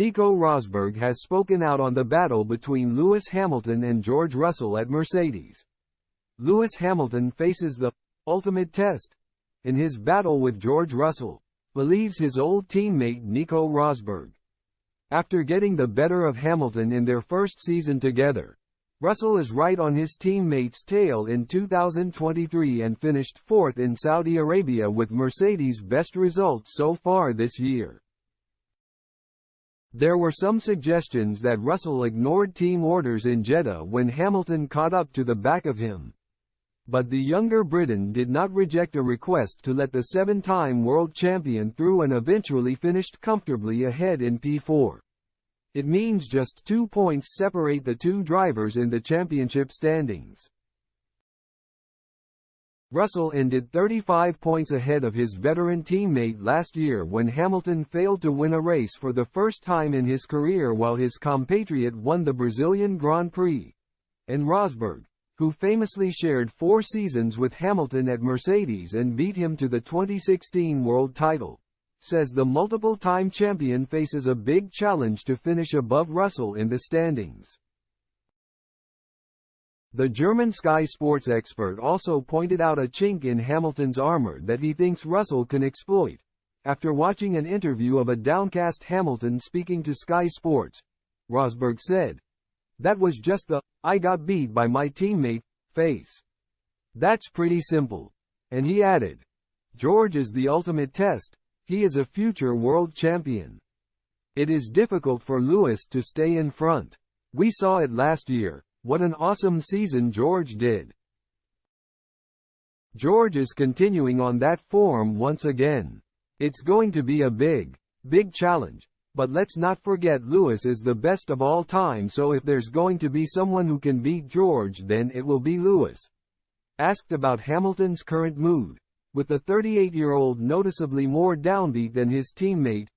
Nico Rosberg has spoken out on the battle between Lewis Hamilton and George Russell at Mercedes. Lewis Hamilton faces the ultimate test in his battle with George Russell, believes his old teammate Nico Rosberg. After getting the better of Hamilton in their first season together, Russell is right on his teammate's tail in 2023 and finished fourth in Saudi Arabia with Mercedes' best results so far this year. There were some suggestions that Russell ignored team orders in Jeddah when Hamilton caught up to the back of him. But the younger Briton did not reject a request to let the seven-time world champion through and eventually finished comfortably ahead in P4. It means just 2 points separate the two drivers in the championship standings. Russell ended 35 points ahead of his veteran teammate last year when Hamilton failed to win a race for the first time in his career while his compatriot won the Brazilian Grand Prix. And Rosberg, who famously shared 4 seasons with Hamilton at Mercedes and beat him to the 2016 world title, says the multiple-time champion faces a big challenge to finish above Russell in the standings. The German Sky Sports expert also pointed out a chink in Hamilton's armor that he thinks Russell can exploit. After watching an interview of a downcast Hamilton speaking to Sky Sports, Rosberg said, "That was just the, I got beat by my teammate, face. That's pretty simple." And he added, "George is the ultimate test. He is a future world champion. It is difficult for Lewis to stay in front. We saw it last year. What an awesome season George did. George is continuing on that form once again. It's going to be a big challenge. But let's not forget Lewis is the best of all time, so if there's going to be someone who can beat George, then it will be Lewis." Asked about Hamilton's current mood, with the 38-year-old noticeably more downbeat than his teammate,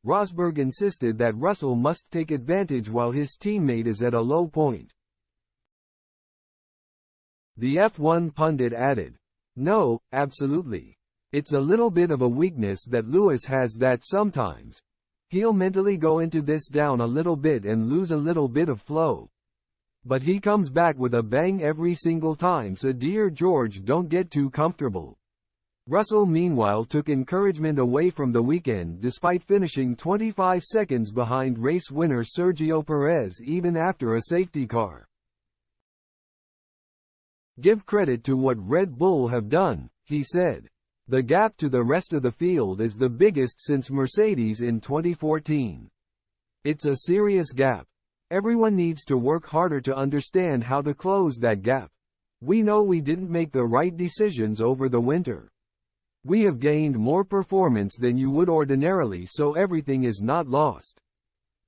Rosberg insisted that Russell must take advantage while his teammate is at a low point. The F1 pundit added, "No, absolutely. It's a little bit of a weakness that Lewis has that sometimes he'll mentally go into this down a little bit and lose a little bit of flow. But he comes back with a bang every single time, so dear George, don't get too comfortable." Russell meanwhile took encouragement away from the weekend despite finishing 25 seconds behind race winner Sergio Perez even after a safety car. "Give credit to what Red Bull have done," he said. "The gap to the rest of the field is the biggest since Mercedes in 2014. It's a serious gap. Everyone needs to work harder to understand how to close that gap. We know we didn't make the right decisions over the winter. We have gained more performance than you would ordinarily, so everything is not lost.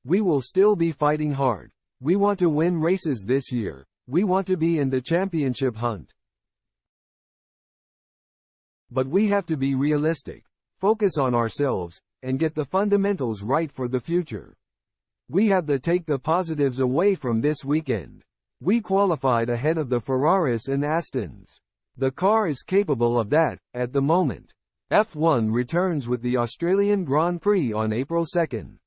We will still be fighting hard. We want to win races this year. We want to be in the championship hunt. But we have to be realistic, focus on ourselves, and get the fundamentals right for the future. We have to take the positives away from this weekend. We qualified ahead of the Ferraris and Astons. The car is capable of that, at the moment." F1 returns with the Australian Grand Prix on April 2.